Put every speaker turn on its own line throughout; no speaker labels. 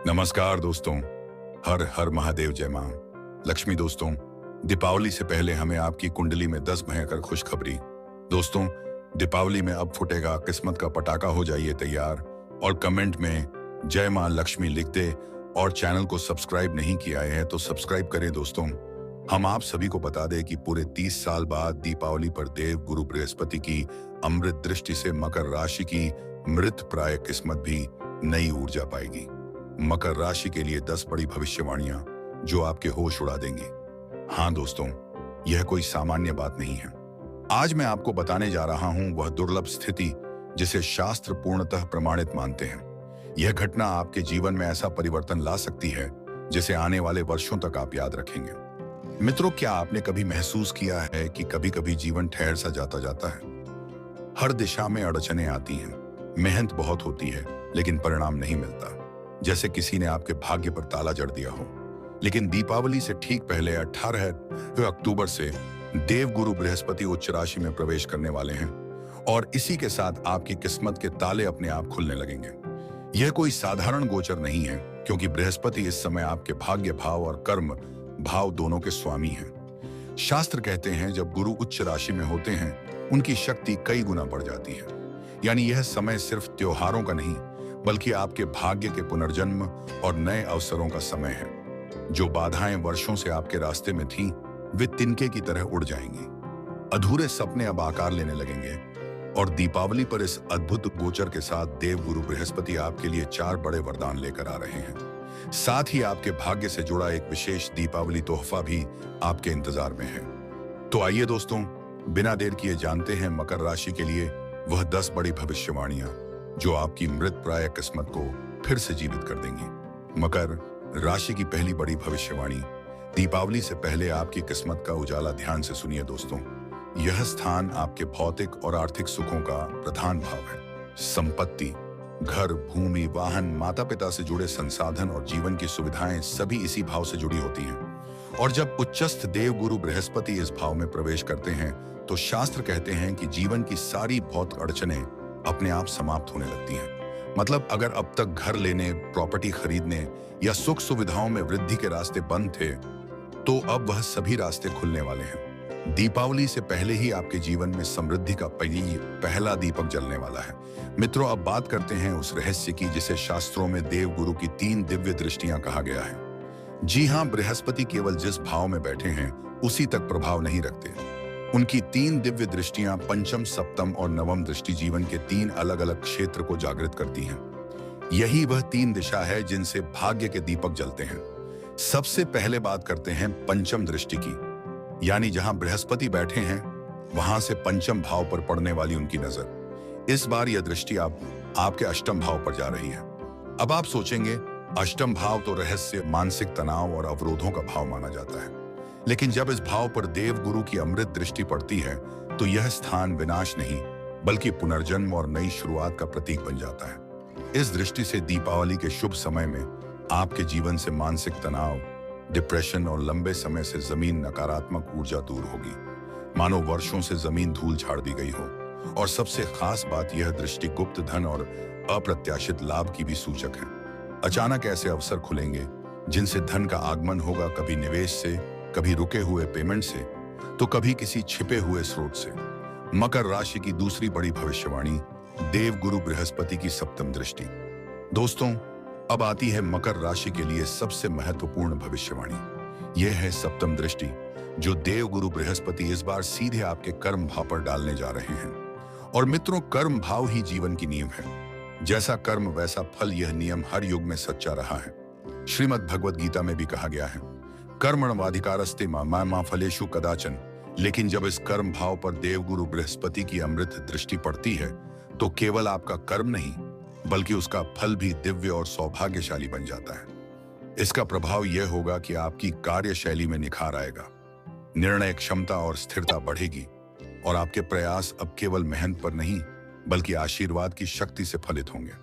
नमस्कार दोस्तों। हर हर महादेव, जय मां लक्ष्मी। दोस्तों, दीपावली से पहले हमें आपकी कुंडली में 10 भयंकर खुशखबरी। दोस्तों, दीपावली में अब फुटेगा किस्मत का पटाखा, हो जाइए तैयार और कमेंट में जय मां लक्ष्मी लिख दे। और चैनल को सब्सक्राइब नहीं किया है तो सब्सक्राइब करें। दोस्तों, हम आप सभी को बता दें कि पूरे 30 साल बाद दीपावली पर देव गुरु बृहस्पति की अमृत दृष्टि से मकर राशि की मृत प्राय किस्मत भी नई ऊर्जा पाएगी। मकर राशि के लिए 10 बड़ी भविष्यवाणियां जो आपके होश उड़ा देंगी। हाँ दोस्तों, यह कोई सामान्य बात नहीं है। आज मैं आपको बताने जा रहा हूं वह दुर्लभ स्थिति जिसे शास्त्र पूर्णतः प्रमाणित मानते हैं। यह घटना आपके जीवन में ऐसा परिवर्तन ला सकती है जिसे आने वाले वर्षों तक आप याद रखेंगे। मित्रों, क्या आपने कभी महसूस किया है कि कभी-कभी जीवन ठहर सा जाता है? हर दिशा में अड़चनें आती हैं, मेहनत बहुत होती है लेकिन परिणाम नहीं मिलता, जैसे किसी ने आपके भाग्य पर ताला जड़ दिया हो। लेकिन दीपावली से ठीक पहले 18 अक्टूबर से देव गुरु बृहस्पति उच्च राशि में प्रवेश करने वाले हैं और इसी के साथ आपकी किस्मत के ताले अपने आप खुलने लगेंगे। यह कोई साधारण गोचर नहीं है, क्योंकि बृहस्पति इस समय आपके भाग्य भाव और कर्म भाव दोनों के स्वामी हैं। शास्त्र कहते हैं जब गुरु उच्च राशि में होते हैं उनकी शक्ति कई गुना बढ़ जाती है। यानी यह समय सिर्फ त्योहारों का नहीं बल्कि आपके भाग्य के पुनर्जन्म और नए अवसरों का समय है। जो बाधाएं वर्षों से आपके रास्ते में थीं, वे तिनके की तरह उड़ जाएंगी। अधूरे सपने अब आकार लेने लगेंगे और दीपावली पर इस अद्भुत गोचर के साथ देव गुरु बृहस्पति आपके लिए 4 बड़े वरदान लेकर आ रहे हैं। साथ ही आपके भाग्य से जुड़ा एक विशेष दीपावली तोहफा भी आपके इंतजार में है। तो आइए दोस्तों, बिना देर किए जानते हैं मकर राशि के लिए वह 10 बड़ी भविष्यवाणियां जो आपकी मृत प्राय किस्मत को फिर से जीवित कर देंगी। मकर राशि की पहली बड़ी भविष्यवाणी। दीपावली से पहले आपकी किस्मत का उजाला ध्यान से सुनिए दोस्तों। यह स्थान आपके भौतिक और आर्थिक सुखों का प्रधान भाव है। संपत्ति, घर, भूमि, वाहन, माता पिता से जुड़े संसाधन और जीवन की सुविधाएं सभी इसी भाव से जुड़ी होती हैं। और जब उच्चस्थ देव गुरु बृहस्पति इस भाव में प्रवेश करते हैं तो शास्त्र कहते हैं कि जीवन की सारी भौतिक अड़चनें अपने आप समाप्त होने लगती हैं। मतलब अगर अब तक घर लेने, प्रॉपर्टी खरीदने या सुख सुविधाओं में वृद्धि के रास्ते बंद थे, तो अब वह सभी रास्ते खुलने वाले हैं। दीपावली से पहले ही आपके जीवन में समृद्धि का पहला दीपक जलने वाला है। मित्रों, अब बात करते हैं उस रहस्य की जिसे शास्त्रों में देव गुरु की 3 दिव्य दृष्टियां कहा गया है। जी हाँ, बृहस्पति केवल जिस भाव में बैठे हैं उसी तक प्रभाव नहीं रखते। उनकी 3 दिव्य दृष्टियां, पंचम, सप्तम और नवम दृष्टि, जीवन के 3 अलग अलग क्षेत्र को जागृत करती हैं। यही वह 3 दिशा है जिनसे भाग्य के दीपक जलते हैं। सबसे पहले बात करते हैं पंचम दृष्टि की, यानी जहां बृहस्पति बैठे हैं वहां से पंचम भाव पर पड़ने वाली उनकी नजर। इस बार यह दृष्टि आपके अष्टम भाव पर जा रही है। अब आप सोचेंगे, अष्टम भाव तो रहस्य, मानसिक तनाव और अवरोधों का भाव माना जाता है। लेकिन जब इस भाव पर देव गुरु की अमृत दृष्टि पड़ती है तो यह स्थान विनाश नहीं बल्कि पुनर्जन्म और नई शुरुआत का प्रतीक बन जाता है। इस दृष्टि से दीपावली के शुभ समय में आपके जीवन से मानसिक तनाव, डिप्रेशन और लंबे समय से जमीन नकारात्मक ऊर्जा दूर होगी, मानो वर्षों से जमीन धूल झाड़ दी गई हो। और सबसे खास बात, यह दृष्टि गुप्त धन और अप्रत्याशित लाभ की भी सूचक है। अचानक ऐसे अवसर खुलेंगे जिनसे धन का आगमन होगा, कभी निवेश से, कभी रुके हुए पेमेंट से, तो कभी किसी छिपे हुए स्रोत से। मकर राशि की दूसरी बड़ी भविष्यवाणी, देव गुरु बृहस्पति की सप्तम दृष्टि। दोस्तों, अब आती है मकर राशि के लिए सबसे महत्वपूर्ण भविष्यवाणी। यह है सप्तम दृष्टि जो देव गुरु बृहस्पति इस बार सीधे आपके कर्म भाव पर डालने जा रहे हैं। और मित्रों, कर्म भाव ही जीवन की नींव है। जैसा कर्म वैसा फल, यह नियम हर युग में सच्चा रहा है। श्रीमद् भगवद गीता में भी कहा गया है, कर्मण्येवाधिकारस्ते मा फलेषु कदाचन। लेकिन जब इस कर्म भाव पर देवगुरु बृहस्पति की अमृत दृष्टि पड़ती है तो केवल आपका कर्म नहीं बल्कि उसका फल भी दिव्य और सौभाग्यशाली बन जाता है। इसका प्रभाव यह होगा कि आपकी कार्यशैली में निखार आएगा, निर्णय क्षमता और स्थिरता बढ़ेगी और आपके प्रयास अब केवल मेहनत पर नहीं बल्कि आशीर्वाद की शक्ति से फलित होंगे।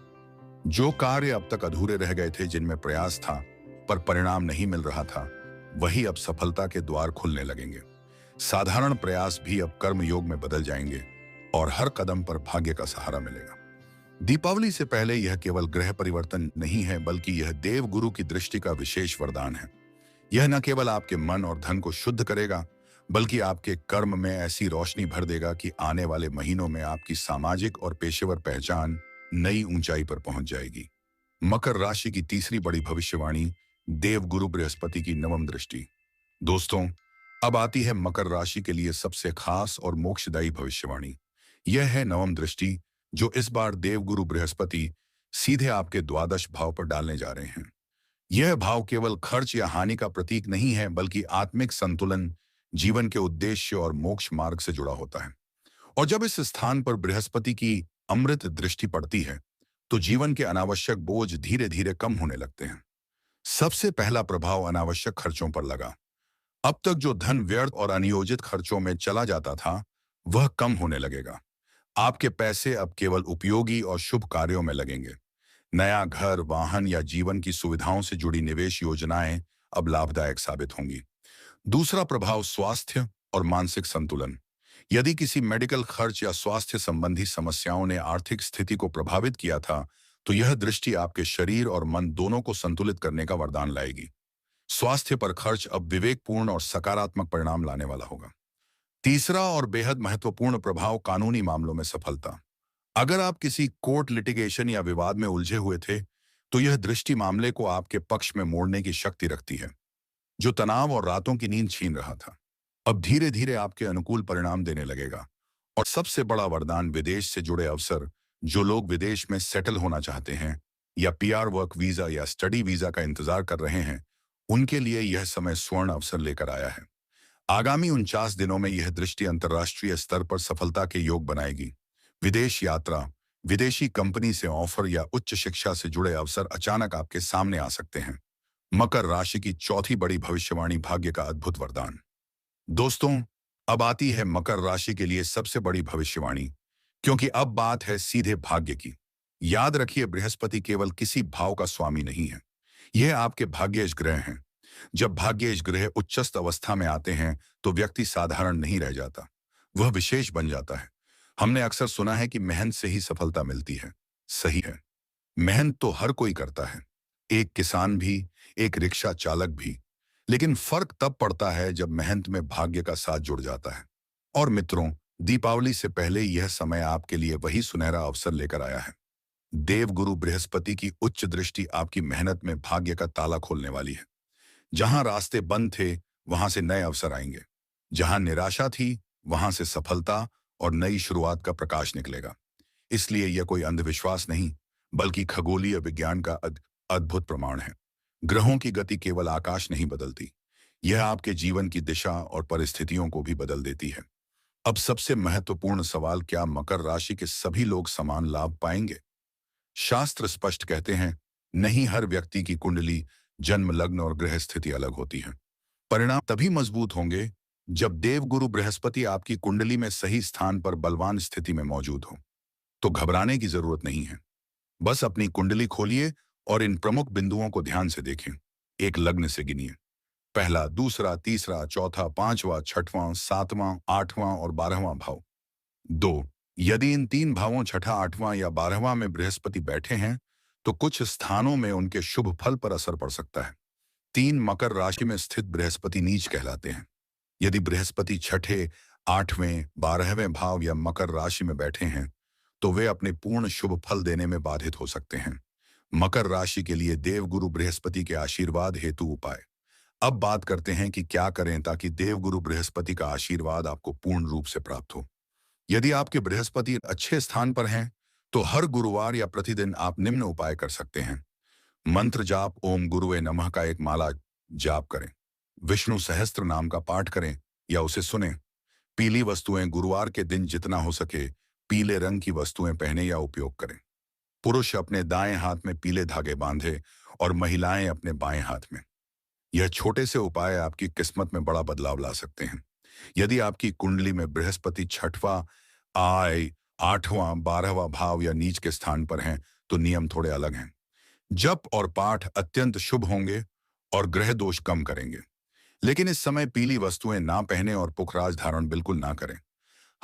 जो कार्य अब तक अधूरे रह गए थे, जिनमें प्रयास था पर परिणाम नहीं मिल रहा था, वही अब सफलता के द्वार खुलने लगेंगे। साधारण प्रयास भी अब कर्म योग में बदल जाएंगे और हर कदम पर भाग्य का सहारा मिलेगा। दीपावली से पहले यह केवल ग्रह परिवर्तन नहीं है, बल्कि यह देव गुरु की दृष्टि का विशेष वरदान है। यह न केवल आपके मन और धन को शुद्ध करेगा, बल्कि आपके कर्म में ऐसी रोशनी भर देगा कि आने वाले महीनों में आपकी सामाजिक और पेशेवर पहचान नई ऊंचाई पर पहुंच जाएगी। मकर राशि की तीसरी बड़ी भविष्यवाणी, देव गुरु बृहस्पति की नवम दृष्टि। दोस्तों, अब आती है मकर राशि के लिए सबसे खास और मोक्षदायी भविष्यवाणी। यह है नवम दृष्टि, जो इस बार देवगुरु बृहस्पति सीधे आपके द्वादश भाव पर डालने जा रहे हैं। यह भाव केवल खर्च या हानि का प्रतीक नहीं है, बल्कि आत्मिक संतुलन, जीवन के उद्देश्य और मोक्ष मार्ग से जुड़ा होता है। और जब इस स्थान पर बृहस्पति की अमृत दृष्टि पड़ती है, तो जीवन के अनावश्यक बोझ धीरे धीरे कम होने लगते हैं। सबसे पहला प्रभाव अनावश्यक खर्चों पर लगा। अब तक जो धन व्यर्थ और अनियोजित खर्चों में चला जाता था, वह कम होने लगेगा। आपके पैसे अब केवल उपयोगी और शुभ कार्यों में लगेंगे। नया घर, वाहन या जीवन की सुविधाओं से जुड़ी निवेश योजनाएं अब लाभदायक साबित होंगी। दूसरा प्रभाव, स्वास्थ्य और मानसिक संतुलन। यदि किसी मेडिकल खर्च या स्वास्थ्य संबंधी समस्याओं ने आर्थिक स्थिति को प्रभावित किया था, तो यह दृष्टि आपके शरीर और मन दोनों को संतुलित करने का वरदान लाएगी। स्वास्थ्य पर खर्च अब विवेकपूर्ण और सकारात्मक परिणाम लाने वाला होगा। तीसरा और बेहद महत्वपूर्ण प्रभाव, कानूनी मामलों में सफलता। अगर आप किसी कोर्ट लिटिगेशन या विवाद में उलझे हुए थे, तो यह दृष्टि मामले को आपके पक्ष में मोड़ने की शक्ति रखती है। जो तनाव और रातों की नींद छीन रहा था, अब धीरे धीरे आपके अनुकूल परिणाम देने लगेगा। और सबसे बड़ा वरदान, विदेश से जुड़े अवसर। जो लोग विदेश में सेटल होना चाहते हैं या पीआर, वर्क वीजा या स्टडी वीजा का इंतजार कर रहे हैं, उनके लिए यह समय स्वर्ण अवसर लेकर आया है। आगामी 49 दिनों में यह दृष्टि अंतर्राष्ट्रीय स्तर पर सफलता के योग बनाएगी। विदेश यात्रा, विदेशी कंपनी से ऑफर या उच्च शिक्षा से जुड़े अवसर अचानक आपके सामने आ सकते हैं। मकर राशि की चौथी बड़ी भविष्यवाणी, भाग्य का अद्भुत वरदान। दोस्तों, अब आती है मकर राशि के लिए सबसे बड़ी भविष्यवाणी, क्योंकि अब बात है सीधे भाग्य की। याद रखिए, बृहस्पति केवल किसी भाव का स्वामी नहीं है, यह आपके भाग्येश ग्रह हैं। जब भाग्येश ग्रह उच्चस्थ अवस्था में आते हैं, तो व्यक्ति साधारण नहीं रह जाता, वह विशेष बन जाता है। हमने अक्सर सुना है कि मेहनत से ही सफलता मिलती है। सही है, मेहनत तो हर कोई करता है, एक किसान भी, एक रिक्शा चालक भी। लेकिन फर्क तब पड़ता है जब मेहनत में भाग्य का साथ जुड़ जाता है। और मित्रों, दीपावली से पहले यह समय आपके लिए वही सुनहरा अवसर लेकर आया है। देवगुरु बृहस्पति की उच्च दृष्टि आपकी मेहनत में भाग्य का ताला खोलने वाली है। जहां रास्ते बंद थे, वहां से नए अवसर आएंगे। जहां निराशा थी, वहां से सफलता और नई शुरुआत का प्रकाश निकलेगा। इसलिए यह कोई अंधविश्वास नहीं, बल्कि खगोलीय विज्ञान का अद्भुत प्रमाण है। ग्रहों की गति केवल आकाश नहीं बदलती, यह आपके जीवन की दिशा और परिस्थितियों को भी बदल देती है। अब सबसे महत्वपूर्ण सवाल, क्या मकर राशि के सभी लोग समान लाभ पाएंगे? शास्त्र स्पष्ट कहते हैं, नहीं, हर व्यक्ति की कुंडली, जन्म लग्न और ग्रह स्थिति अलग होती है। परिणाम तभी मजबूत होंगे जब देवगुरु बृहस्पति आपकी कुंडली में सही स्थान पर बलवान स्थिति में मौजूद हो। तो घबराने की जरूरत नहीं है। बस अपनी कुंडली खोलिए और इन प्रमुख बिंदुओं को ध्यान से देखें। एक लग्न से गिनिए, पहला, दूसरा, तीसरा, चौथा, पांचवा, छठवां, सातवां, आठवां और 12वां भाव। 2, यदि इन तीन भावों छठा, आठवां या 12वां में बृहस्पति बैठे हैं, तो कुछ स्थानों में उनके शुभ फल पर असर पड़ सकता है। 3, मकर राशि में स्थित बृहस्पति नीच कहलाते हैं। यदि बृहस्पति छठे, 8वें, 12वें भाव या मकर राशि में बैठे हैं, तो वे अपने पूर्ण शुभ फल देने में बाधित हो सकते हैं। मकर राशि के लिए देवगुरु बृहस्पति के आशीर्वाद हेतु उपाय। अब बात करते हैं कि क्या करें ताकि देवगुरु बृहस्पति का आशीर्वाद आपको पूर्ण रूप से प्राप्त हो। यदि आपके बृहस्पति अच्छे स्थान पर हैं, तो हर गुरुवार या प्रतिदिन आप निम्न उपाय कर सकते हैं। मंत्र जाप, ओम गुरुवे नमः का एक माला जाप करें। विष्णु सहस्त्र नाम का पाठ करें या उसे सुने। पीली वस्तुएं, गुरुवार के दिन जितना हो सके पीले रंग की वस्तुएं पहने या उपयोग करें। पुरुष अपने दाएं हाथ में पीले धागे बांधे और महिलाएं अपने बाएं हाथ में। यह छोटे से उपाय आपकी किस्मत में बड़ा बदलाव ला सकते हैं। यदि आपकी कुंडली में बृहस्पति छठवां, 8वां, 12वां भाव या नीच के स्थान पर हैं, तो नियम थोड़े अलग हैं। जप और पाठ अत्यंत शुभ होंगे और ग्रह दोष कम करेंगे। लेकिन इस समय पीली वस्तुएं ना पहने और पुखराज धारण बिल्कुल ना करें।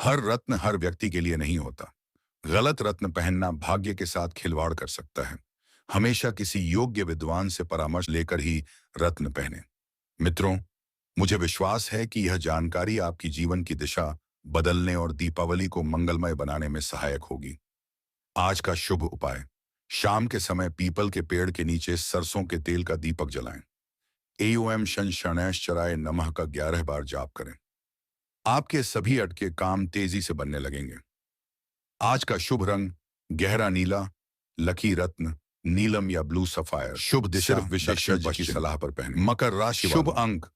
हर रत्न हर व्यक्ति के लिए नहीं होता। गलत रत्न पहनना भाग्य के साथ खिलवाड़ कर सकता है। हमेशा किसी योग्य विद्वान से परामर्श लेकर ही रत्न पहने। मित्रों, मुझे विश्वास है कि यह जानकारी आपकी जीवन की दिशा बदलने और दीपावली को मंगलमय बनाने में सहायक होगी। आज का शुभ उपाय: शाम के समय पीपल के पेड़ के नीचे सरसों के तेल का दीपक जलाएं। एओम शन शनैश्चराय नमः का 11 बार जाप करें। आपके सभी अटके काम तेजी से बनने लगेंगे। आज का शुभ रंग गहरा नीला, लकी रत्न नीलम या ब्लू सफायर। शुभ दिशा
सिर्फ
दक्षिण
विशेषज्ञ की
पश्चिम।
सलाह पर पहने।
मकर राशि शुभ अंक: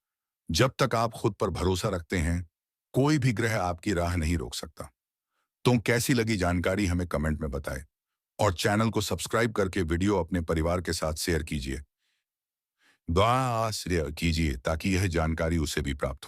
जब तक आप खुद पर भरोसा रखते हैं, कोई भी ग्रह आपकी राह नहीं रोक सकता। तो कैसी लगी जानकारी हमें कमेंट में बताएं और चैनल को सब्सक्राइब करके वीडियो अपने परिवार के साथ शेयर कीजिए। दुआ आश्रय कीजिए ताकि यह जानकारी उसे भी प्राप्त हो।